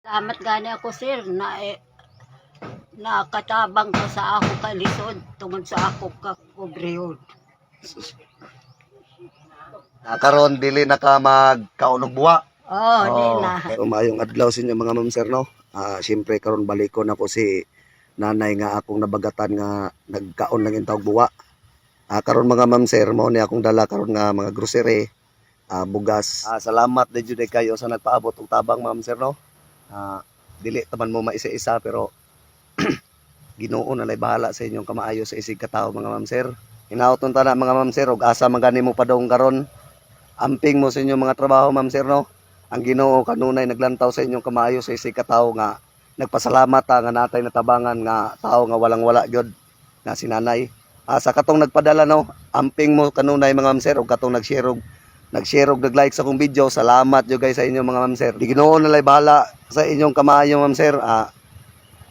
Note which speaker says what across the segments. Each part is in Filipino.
Speaker 1: Salamat gani ako sir na nakatabang ka sa ako kalisod tungod sa ako kakubrihod.
Speaker 2: Karon dili na ka magkaunog buwa.
Speaker 1: Di na.
Speaker 2: Umayong adlaw sa inyo mga ma'am sir no. Siyempre karon balikon ako si nanay nga akong nabagatan nga nagkaon lang yung tawag buwa. Karon mga ma'am sir mo ni akong dala karon nga mga grocery, bugas. Salamat din jud kayo sa nagpaabot og tabang ma'am sir no. Dili taman mo maisa-isa pero Ginoo na lay bahala sa inyong kamaayo sa isig katawo mga ma'am sir. Hinaoton ta na mga ma'am sir og asa magani mo padong karon. Amping mo sa inyong mga trabaho ma'am sir no. Ang Ginoo kanunay naglantaw sa inyong kamaayo sa isig katawo nga nagpasalamat ta nga natay natabangan nga tao nga walang wala gyud nga si nanay. Sa katong nagpadala no, amping mo kanunay mga ma'am sir og katong nag-share og nag-like sa akong video. Salamat yo guys sa inyo mga ma'am sir. Di Ginoo na lay bahala sa inyong kamaayo ma'am sir.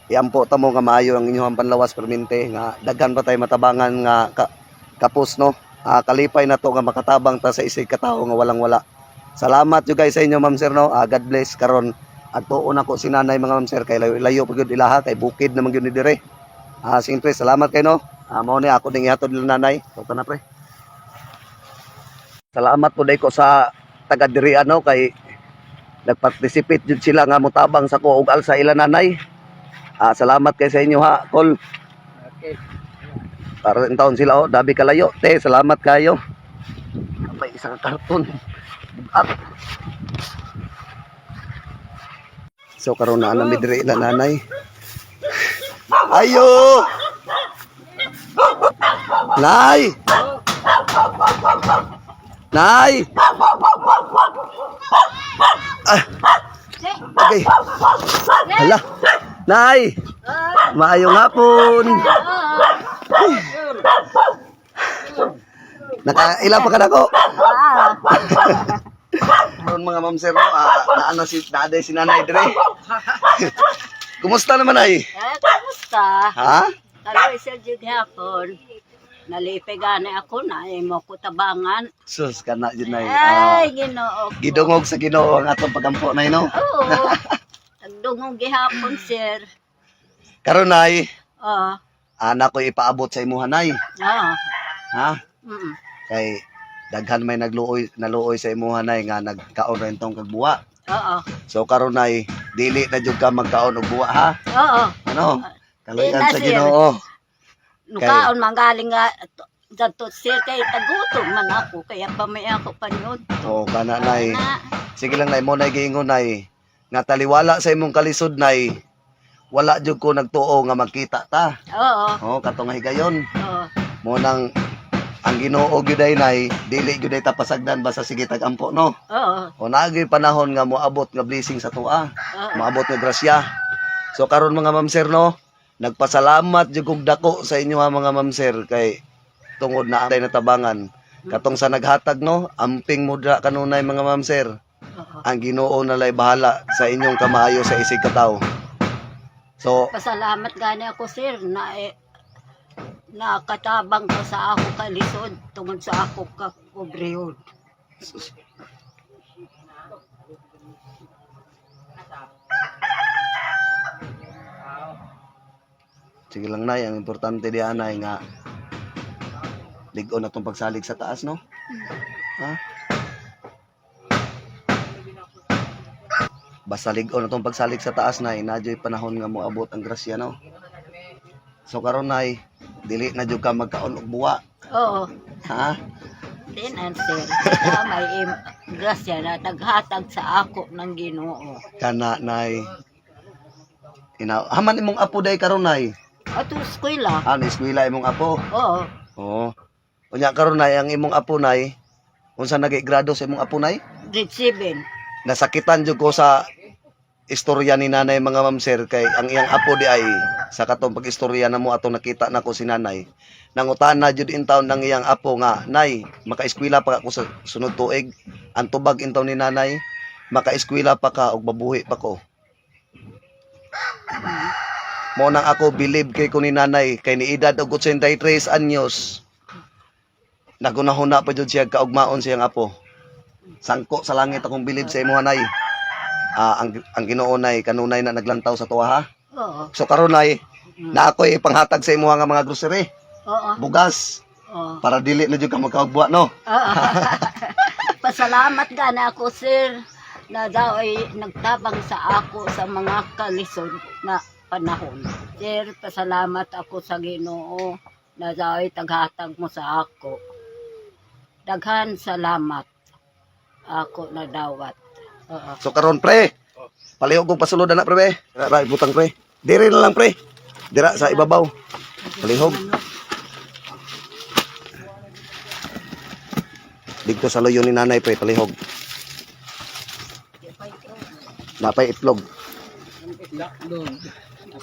Speaker 2: Iampo ta mo nga maayo ang inyong panlawas permente nga daghan pa tay matabangan nga kapos no. Kalipay na to nga makatabang ta sa isig katawo nga walang wala. Salamat yo guys sa inyo ma'am sir no. God bless karon adtuon ako si nanay mga ma'am sir kay layo pa gyud ilaha kay bukid naman gyud ni dire. Siyempre salamat kay no. Mao ni ako ding ihatod nila nanay. Tuta na pre. Salamat po day ko sa taga diri ano kay nagparticipate jud sila nga motabang sa ko og alsa ila nanay. Salamat kay sa inyo ha, Col.
Speaker 1: Okay.
Speaker 2: Para in taon sila dabi kalayo. Te, salamat kayo. May isang karton. So karon na nami diri ila nanay. Ayo! Nay! Nay! Okay. Hala. Nay! Maayong hapon. Nakailan pa ka na ko? Karon mga ma'am sir no, naano si naday si nanay dire. Kumusta naman ay?
Speaker 1: Kamusta?
Speaker 2: Ha?
Speaker 1: Kaloy sir jud hapon. Nalipigani ako na mo ko tabangan.
Speaker 2: Sus kana jud nay.
Speaker 1: Ay, Ginoo.
Speaker 2: Gidungog sa Ginoo ang atong pagampo nay no.
Speaker 1: Oo. Nagdungog gihapon sir.
Speaker 2: Karon nay,
Speaker 1: Oo.
Speaker 2: anak ko ipaabot sa imuha nay.
Speaker 1: Oo.
Speaker 2: Ha?
Speaker 1: Mm.
Speaker 2: Kay daghan may naluoy sa imuha nay nga nagkaon ra intong kagbuwa.
Speaker 1: Oo.
Speaker 2: So karon nay dili na jud ka magkaon og buwa ha.
Speaker 1: Oo.
Speaker 2: Ano? Kaloyan
Speaker 1: Di na,
Speaker 2: sa
Speaker 1: sir.
Speaker 2: Ginoo.
Speaker 1: Nukaon manggaling nga datot sir kay tagutom man ako kaya pamay ako panyod.
Speaker 2: O kana nay. Sige lang nay mo nay giingon nay. Nga taliwala sa imong kalisod nay. Wala jud ko nagtuo nga magkita ta.
Speaker 1: Oo.
Speaker 2: Katong nga higayon.
Speaker 1: Oo.
Speaker 2: Mo nang ang Ginoo gyud ay nay dili gyud ay tapasagdan basta sige tagampo no.
Speaker 1: Oo.
Speaker 2: O naagay panahon nga moabot nga blessing sa tuwa. Moabot nga grasya. So karon mga ma'am sir no, nagpasalamat jud kog dako sa inyo ha mga ma'am sir kay tungod na ang natabangan. Katong sa naghatag no, amping mudra kanunay mga ma'am sir. Ang Ginoo na lay bahala sa inyong kamaayo sa isig katawo. So
Speaker 1: Pasalamat gani ako sir na nakatabang ka sa ako kalisod tungod sa ako kakubrihod.
Speaker 2: sige lang nay, ang importante diyan ay nga ligon na tong pagsalig sa taas no. Ha? Basta ligon na tong pagsalig sa taas nay, nadyo'y panahon nga moabot ang grasya no. So karon nay, dili na jud ka magkaon og buwa.
Speaker 1: Oo.
Speaker 2: Ha?
Speaker 1: Din and sir. Kaya may grasya na naghatag sa ako ng Ginoo.
Speaker 2: Kana nay. Haman imong apo day karon nay.
Speaker 1: Ato eskwela.
Speaker 2: Ano eskwela imong apo?
Speaker 1: Oo.
Speaker 2: Oo. Unya karon nay ang imong apo nay, unsa nag-grado sa imong apo nay?
Speaker 1: Grade 7.
Speaker 2: Nasakitan jud ko sa istorya ni nanay mga ma'am sir kay ang iyang apo di ay sa katong pag-istorya namo atong nakita nako si nanay. Nangutan na jud in taon ng iyang apo nga, nay, maka-eskwela pa ako sa sunod tuig. Ang tubag in taon ni nanay, maka-eskwela pa ka og babuhi pa ko. Mo nang ako believe kay ko ni nanay kay ni edad og 83 anyos. Nagunahuna pa jud siya kaugmaon siyang apo. Sangko sa langit akong bilib sa imo nay. ang Ginoo nay kanunay na naglantaw sa tuwa ha.
Speaker 1: Oo.
Speaker 2: So karon nay na ako'y panghatag sa imo nga mga grocery,
Speaker 1: Oo.
Speaker 2: bugas
Speaker 1: Oo.
Speaker 2: para dili na jud ka magkaugbuwa no.
Speaker 1: Oo. Pasalamat gana ako, sir, na daw ay nagtabang sa ako sa mga kalisod na panahon. Sir, pasalamat ako sa Ginoo na daw ay taghatag mo sa ako. Daghan salamat ako na dawat. Oo.
Speaker 2: So karon pre, palihog kong pasulod na pre. Ra butang pre. Diri na lang pre. Dira sa ibabaw. Palihog. Dito sa loyo ni nanay pre, palihog. Napay itlog.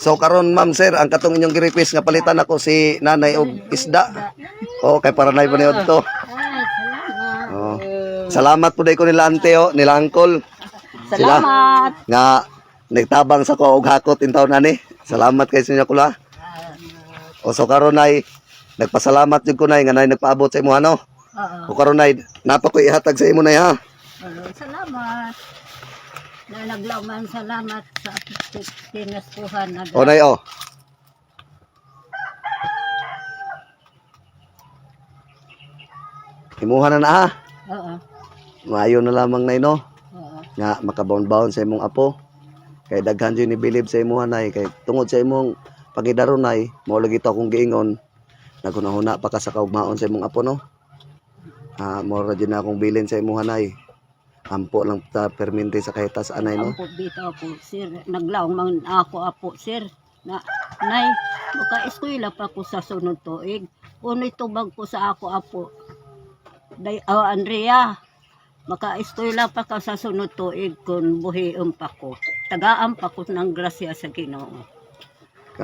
Speaker 2: So karon ma'am sir, ang katong inyong gi-request nga palitan ako si nanay og isda. Oh, kay para nay paniod to.
Speaker 1: Ay, salamat.
Speaker 2: Oh. Salamat po day ko nila ante o, nila uncle.
Speaker 1: Salamat.
Speaker 2: Nga nagtabang sa ko og hakot in taon ani. Salamat kay sa inyo kula. O so karon nay nagpasalamat jud ko nay nga nay nagpaabot sa imo ano.
Speaker 1: Oo.
Speaker 2: O karon nay napa ko ihatag sa imo nay ha.
Speaker 1: Salamat. Na naglaman salamat sa pinaskuhan na
Speaker 2: O nay o. Imuha na ha.
Speaker 1: Oo.
Speaker 2: Maayo na lamang nay no.
Speaker 1: Oo.
Speaker 2: Nga makabaon-baon sa imong apo. Kay daghan jud ni bilib sa imong nay kay tungod sa imong pagidaro nay mao lagi to akong giingon. Nagunahuna pa ka sa kaugmaon sa imong apo no. Mao ra jud na akong bilin sa imong nay. Ampo lang ta permente sa kahita sa anay no.
Speaker 1: Apo bitaw po, sir. Naglaong man ako apo, sir. Na, nay, maka-eskwela pa ko sa sunod tuig. Uno'y tubag ko sa ako apo. Andrea, maka-eskwela pa ka sa sunod tuig kung buhiom pa ko. Tagaan pa ko ng grasya sa Ginoo.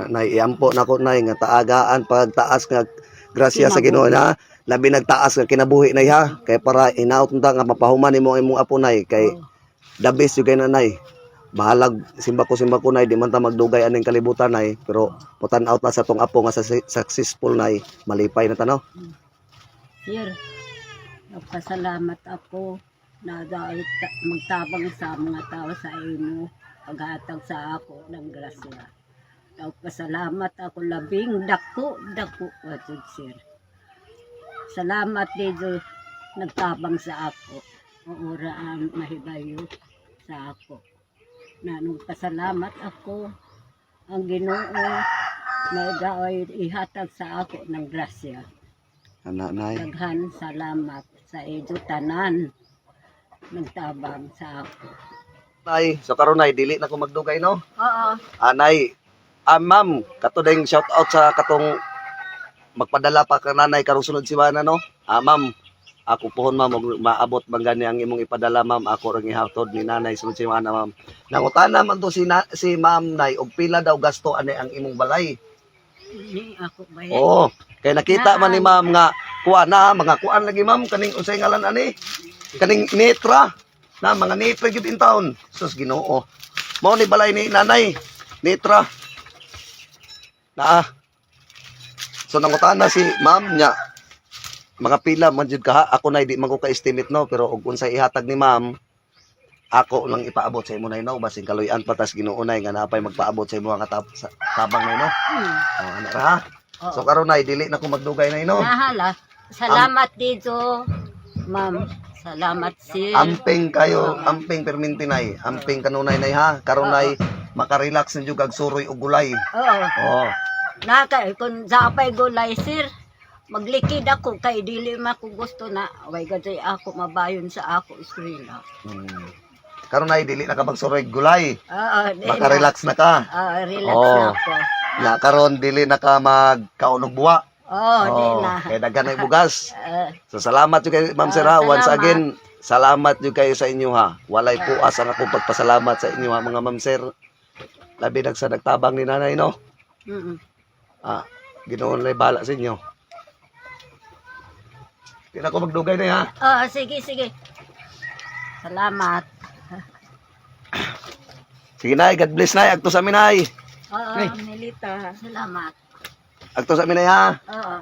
Speaker 2: Nay iampo na ko nay nga taagaan pagtaas nga grasya sa Ginoo na labi nagtaas nga kinabuhi nay ha kay para inaot ta nga mapahuman nimo ang imong apo nay kay the best yung kay nanay. Bahalag simba ko nay di man ta magdugay aning kalibutan nay pero putan out na sa tong apo nga successful nay malipay na tanaw.
Speaker 1: Sir, nagpasalamat ako na dahil magtabang sa mga tao sa imo paghatag sa ako ng grasya. Nagpasalamat ako labing dako watod sir. Salamat dito nagtabang sa ako. Uuraan mahibayo sa ako. Na nagpasalamat ako ang Ginoo na daoy ihatag sa ako ng grasya.
Speaker 2: Ana nay.
Speaker 1: Daghan salamat sa ido tanan nagtabang sa ako.
Speaker 2: Nay, so karon nay dili na ko magdugay no.
Speaker 1: Oo.
Speaker 2: Nay, ma'am, kato ding shout out sa katong magpadala pa ka nanay karong sunod semana no. Ma'am, ako pohon ma'am og maabot bang gani ang imong ipadala ma'am, ako ring ihatod ni nanay sunod semana ma'am. Nangutana man to si ma'am nay og pila daw gasto ani ang imong balay.
Speaker 1: Ni ako ba yan?
Speaker 2: Oo, kay nakita man ni ma'am nga kuan na mga kuan lagi ma'am kaning unsay ngalan ani? Kaning netra na mga netra gyud in town. Sus Ginoo. Mao ni balay ni nanay. Netra. Na. So nangutana si ma'am nya mga pila man jud ka ako na di man ko ka-estimate no pero og unsay ihatag ni ma'am ako lang ipaabot sa imo nay no basin kaluy-an patas Ginoo nay nga napay magpaabot sa imo nga tabang nay no. Ana ra ha. So karon nay dili na ko magdugay nay no.
Speaker 1: Nahala. Salamat dito, ma'am. Salamat sir.
Speaker 2: Amping kayo, amping perminti nay, amping kanunay nay ha. Karon nay makarelax ninyo kag suroy og gulay.
Speaker 1: Oo.
Speaker 2: Oh.
Speaker 1: Kung zapay gulay sir, maglikid ako kay dili man ko gusto na way gaday ako mabayon sa ako eskwela.
Speaker 2: Karon nay dili na ka magsuroy og gulay.
Speaker 1: Oo,
Speaker 2: Makarelax na ka.
Speaker 1: Relax na ako.
Speaker 2: Na karon dili na ka magkaon og buwa.
Speaker 1: Di na.
Speaker 2: Kay daghan ay bugas. So salamat jud kay Ma'am Sir ha. Once
Speaker 1: salamat.
Speaker 2: again, salamat jud kayo sa inyo ha. Walay puas ang akong pagpasalamat sa inyo ha mga Ma'am Sir. Labi sa nagtabang ni nanay no. Ginoo na bala sa inyo. Di na ko magdugay na ha.
Speaker 1: Sige. Salamat.
Speaker 2: Sige nay, God bless nay. Agto sa amin nay.
Speaker 1: Melita. Salamat.
Speaker 2: Agto sa amin nay ha.
Speaker 1: Oo.